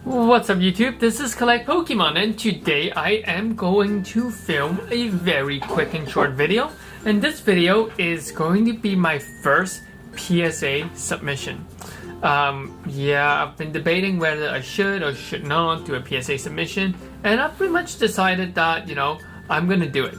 What's up YouTube, this is Collect Pokemon and today I am going to film a very quick and short video, and this video is going to be my first PSA submission. Yeah, I've been debating whether I should or should not do a PSA submission, and I've pretty much decided that, I'm gonna do it.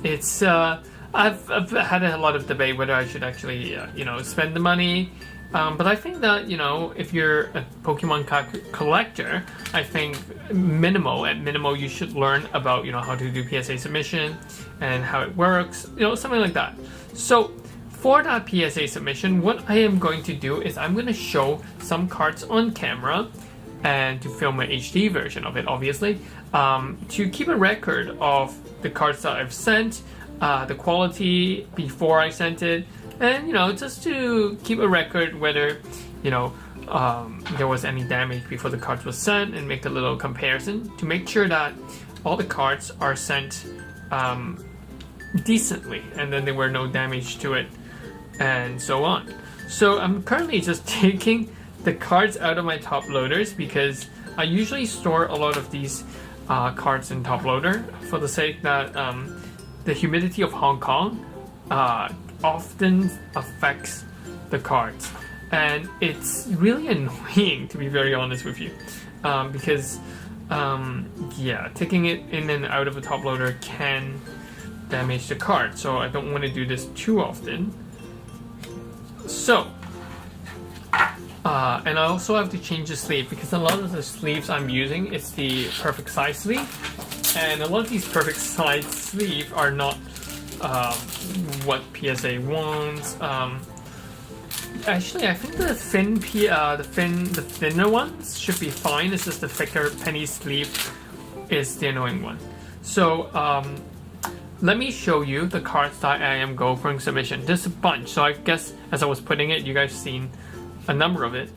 It's I've had a lot of debate whether I should actually spend the money. But I think that, if you're a Pokemon collector, I think at minimal you should learn about, how to do PSA submission and how it works, something like that. So for that PSA submission, what I am going to do is I'm going to show some cards on camera and to film an HD version of it, obviously, to keep a record of the cards that I've sent, the quality before I sent it, and just to keep a record whether there was any damage before the cards was sent, and make a little comparison to make sure that all the cards are sent decently and then there were no damage to it and so on. So I'm currently just taking the cards out of my top loaders because I usually store a lot of these cards in top loader for the sake that the humidity of Hong Kong often affects the cards, and it's really annoying, to be very honest with you, because yeah, taking it in and out of a top loader can damage the card, so I don't want to do this too often. So and I also have to change the sleeve because a lot of the sleeves I'm using is the perfect size sleeve, and a lot of these perfect size sleeves are not what PSA wants. Actually, I think the thinner ones should be fine. It's just the thicker penny sleeve is the annoying one. So let me show you the cards that I am going for submission. There's a bunch, so I guess as I was putting it, you guys seen a number of it.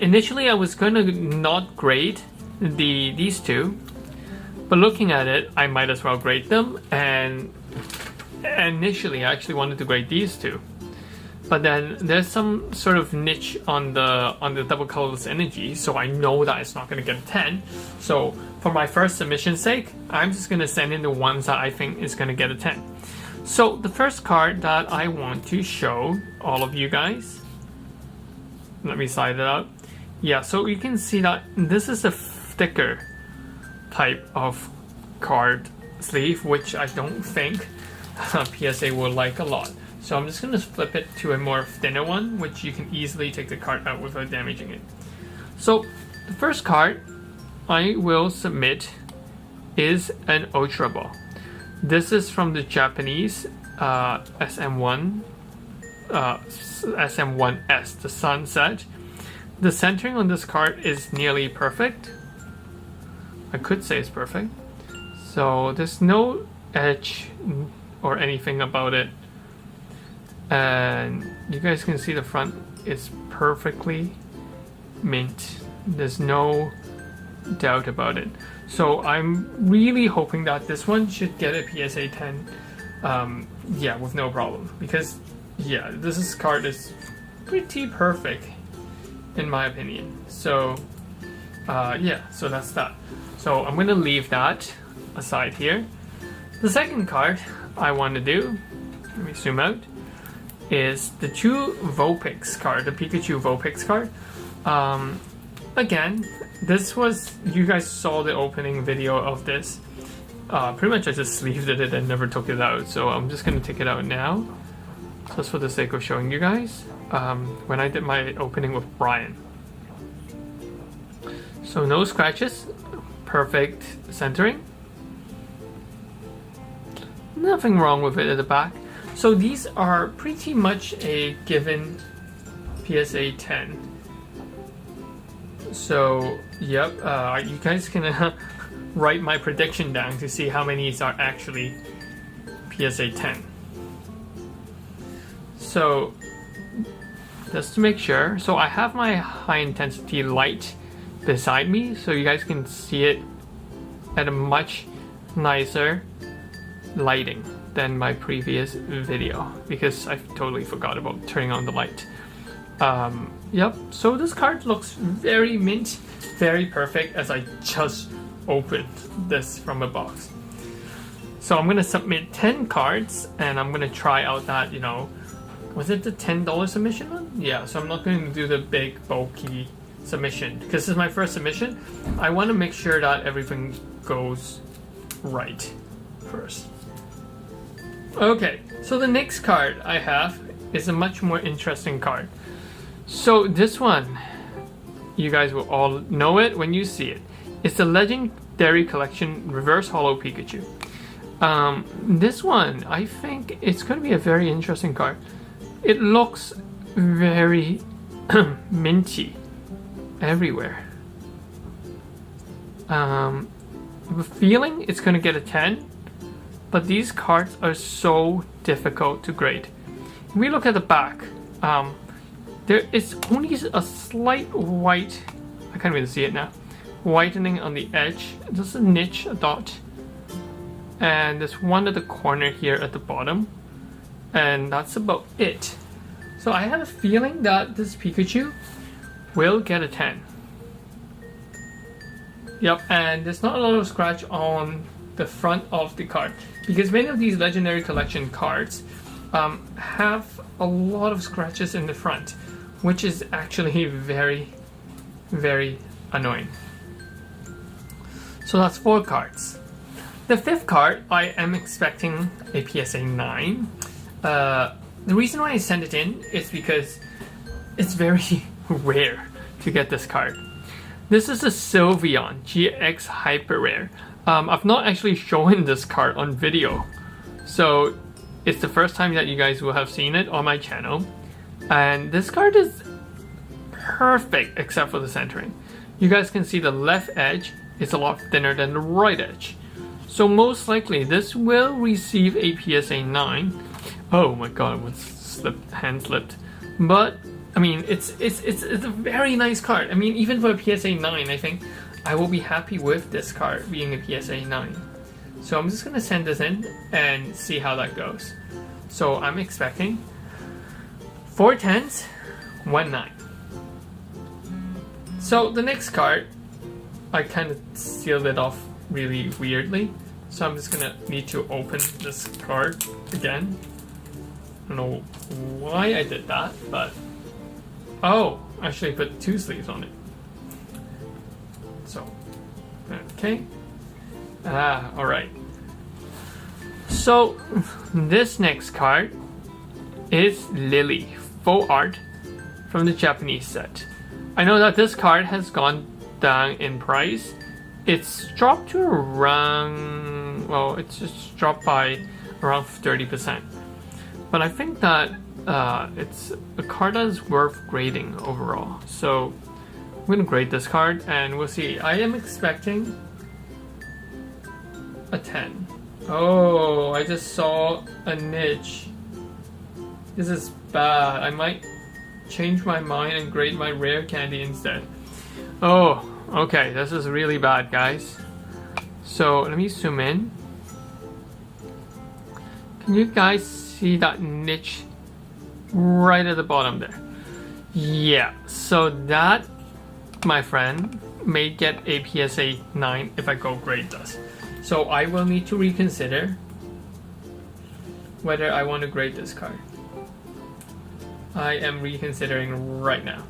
Initially, I was going to not grade these two, but looking at it, I might as well grade them. And initially I actually wanted to grade these two, but then there's some sort of niche on the double colorless energy, so I know that it's not going to get a 10. So for my first submission sake, I'm just going to send in the ones that I think is going to get a 10. So the first card that I want to show all of you guys, let me slide it out. Yeah, so you can see that this is a thicker type of card sleeve, which I don't think PSA will like a lot. So I'm just going to flip it to a more thinner one, which you can easily take the card out without damaging it. So the first card I will submit is an Ultra Ball. This is from the Japanese SM1 SM1S, the Sunset. The centering on this card is nearly perfect. I could say it's perfect. So there's no edge or anything about it, and you guys can see the front is perfectly mint. There's no doubt about it. So I'm really hoping that this one should get a PSA 10, yeah, with no problem, because yeah, this card is pretty perfect in my opinion. So yeah, so that's that. So I'm gonna leave that aside here. The second card I want to do, let me zoom out, is the two Vulpix card, the Pikachu Vulpix card. Again, this was, you guys saw the opening video of this. Pretty much I just sleeved it and never took it out, so I'm just going to take it out now, just for the sake of showing you guys, when I did my opening with Brian. So no scratches, perfect centering. Nothing wrong with it at the back. So these are pretty much a given PSA 10. So yep, you guys can write my prediction down to see how many are actually PSA 10. So just to make sure, so I have my high intensity light beside me, so you guys can see it at a much nicer lighting than my previous video, because I totally forgot about turning on the light. Yep, so this card looks very mint, very perfect as I just opened this from a box. So I'm gonna submit 10 cards and I'm gonna try out that, you know, was it the $10 submission one? Yeah, so I'm not going to do the big bulky submission because this is my first submission. I want to make sure that everything goes right first. Okay, so the next card I have is a much more interesting card. So this one, you guys will all know it when you see it. It's the Legendary Collection Reverse Holo Pikachu. This one, I think it's going to be a very interesting card. It looks very minty everywhere. I have a feeling it's going to get a 10, but these cards are so difficult to grade. If we look at the back, there is only a slight white, I can't even see it now, whitening on the edge, just a niche, a dot. And there's one at the corner here at the bottom. And that's about it. So I have a feeling that this Pikachu will get a 10. Yep, and there's not a lot of scratch on the front of the card. Because many of these Legendary Collection cards have a lot of scratches in the front, which is actually very, very annoying. So that's 4 cards. The 5th card, I am expecting a PSA 9. The reason why I sent it in is because it's very rare to get this card. This is a Sylveon GX Hyper Rare. I've not actually shown this card on video, so it's the first time that you guys will have seen it on my channel. And this card is perfect except for the centering. You guys can see the left edge is a lot thinner than the right edge. So most likely this will receive a PSA 9. Oh my god, hand slipped. But I mean, it's a very nice card. I mean, even for a PSA 9, I think I will be happy with this card being a PSA 9. So I'm just gonna send this in and see how that goes. So I'm expecting 4 10s, 1 9. So the next card, I kind of sealed it off really weirdly. So I'm just gonna need to open this card again. I don't know why I did that, but oh, actually put 2 sleeves on it. So, okay. Alright. So, this next card is Lily, full art from the Japanese set. I know that this card has gone down in price. It's dropped to around, well, it's just dropped by around 30%. But I think that it's a card that is worth grading overall. So I'm going to grade this card and we'll see. I am expecting a 10. Oh, I just saw a niche. This is bad. I might change my mind and grade my rare candy instead. Oh, okay. This is really bad, guys. So let me zoom in. Can you guys see that niche right at the bottom there? Yeah, so that, my friend, may get a PSA 9 if I go grade this. So I will need to reconsider whether I want to grade this card. I am reconsidering right now.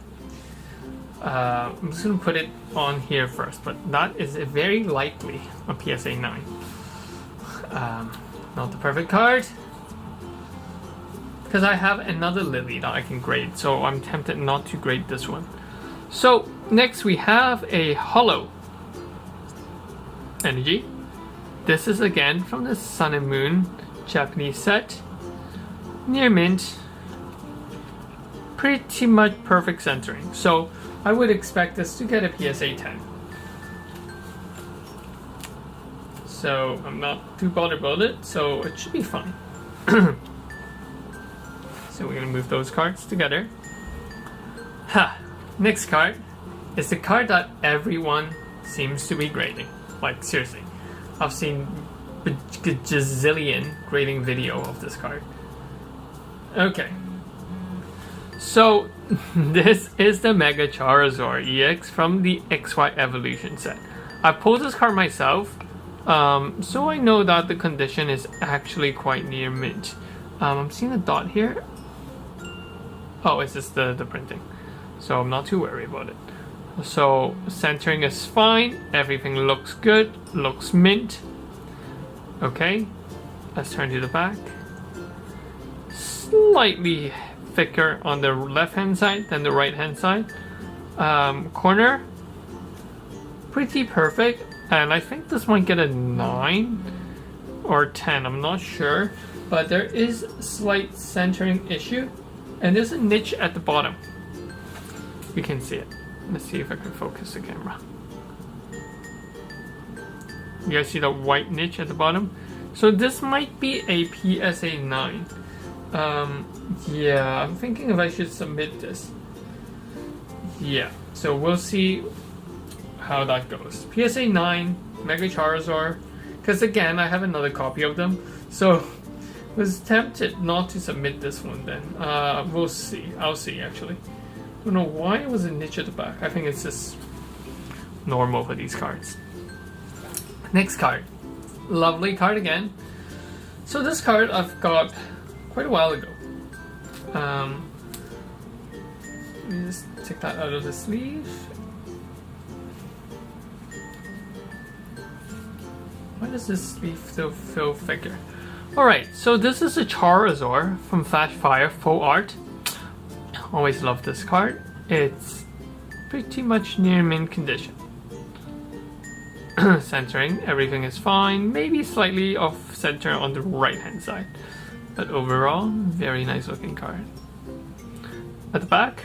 I'm just going to put it on here first, but that is very likely a PSA 9. Not the perfect card, because I have another Lily that I can grade, so I'm tempted not to grade this one. So next we have a Holo Energy. This is again from the Sun and Moon Japanese set. Near mint. Pretty much perfect centering. So I would expect this to get a PSA 10. So I'm not too bothered about it, so it should be fine. So we're gonna move those cards together. Ha! Next card is the card that everyone seems to be grading. Like, seriously. I've seen a gazillion grading video of this card. Okay. So this is the Mega Charizard EX from the XY Evolution set. I pulled this card myself, so I know that the condition is actually quite near mint. I'm seeing a dot here. Oh, it's just the printing, so I'm not too worried about it. So centering is fine, everything looks good, looks mint. Okay, let's turn to the back. Slightly thicker on the left hand side than the right hand side. Corner, pretty perfect, and I think this might get a 9 or 10, I'm not sure, but there is a slight centering issue, and there's a niche at the bottom. You can see it. Let's see if I can focus the camera. You guys see the white niche at the bottom? So this might be a PSA 9. Yeah, I'm thinking if I should submit this. Yeah, so we'll see how that goes. PSA 9, Mega Charizard, because again, I have another copy of them, so was tempted not to submit this one then. We'll see. I'll see actually. Don't know why it was a niche at the back. I think it's just normal for these cards. Next card. Lovely card again. So this card I've got quite a while ago. Let me just take that out of the sleeve. Why does this sleeve still feel thicker? Alright, so this is a Charizard from Flash Fire Full Art. Always love this card. It's pretty much near mint condition. Centering, everything is fine. Maybe slightly off center on the right hand side. But overall, very nice looking card. At the back,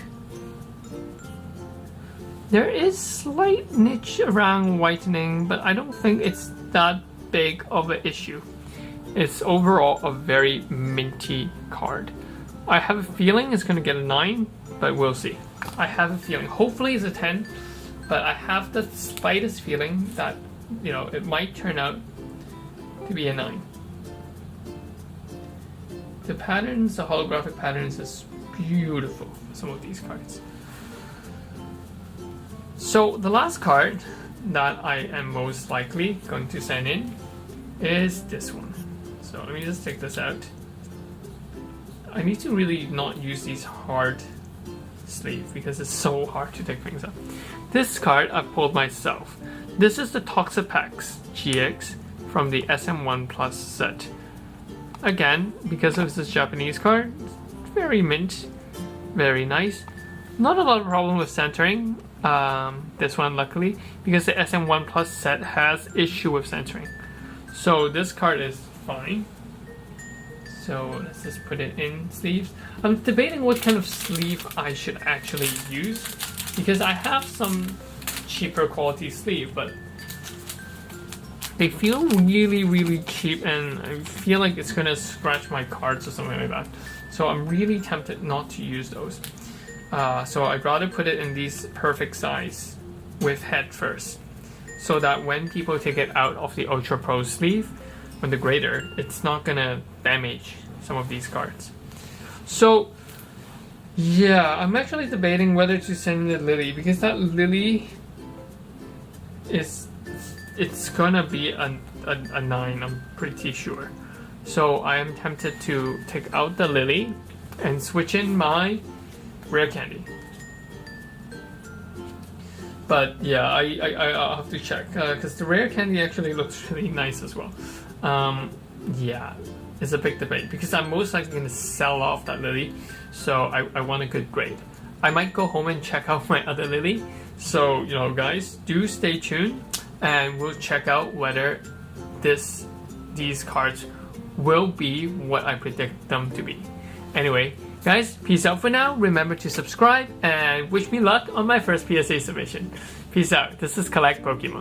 there is slight niche around whitening, but I don't think it's that big of an issue. It's overall a very minty card. I have a feeling it's going to get a 9, but we'll see. I have a feeling. Hopefully it's a 10, but I have the slightest feeling that, you know, it might turn out to be a 9. The patterns, the holographic patterns is beautiful, some of these cards. So the last card that I am most likely going to send in is this one. So let me just take this out. I need to really not use these hard sleeves because it's so hard to take things up. This card I pulled myself. This is the Toxapex GX from the SM1 Plus set. Again, because of this Japanese card, very mint, very nice. Not a lot of problem with centering. This one luckily, because the SM1 Plus set has issue with centering. So this card is fine. So let's just put it in sleeves. I'm debating what kind of sleeve I should actually use, because I have some cheaper quality sleeve, but they feel really cheap and I feel like it's gonna scratch my cards or something like that. So I'm really tempted not to use those. So I'd rather put it in these perfect size with head first, so that when people take it out of the Ultra Pro sleeve, when the grader, it's not gonna damage some of these cards. So yeah, I'm actually debating whether to send the Lily, because that Lily is, it's gonna be a 9, I'm pretty sure. So I am tempted to take out the Lily and switch in my Rare Candy. But yeah, I'll have to check, because the Rare Candy actually looks really nice as well. Yeah, it's a big debate, because I'm most likely going to sell off that Lily, so I want a good grade. I might go home and check out my other Lily, so you know guys, do stay tuned and we'll check out whether these cards will be what I predict them to be. Anyway, guys, peace out for now. Remember to subscribe and wish me luck on my first PSA submission. Peace out. This is Collect Pokemon.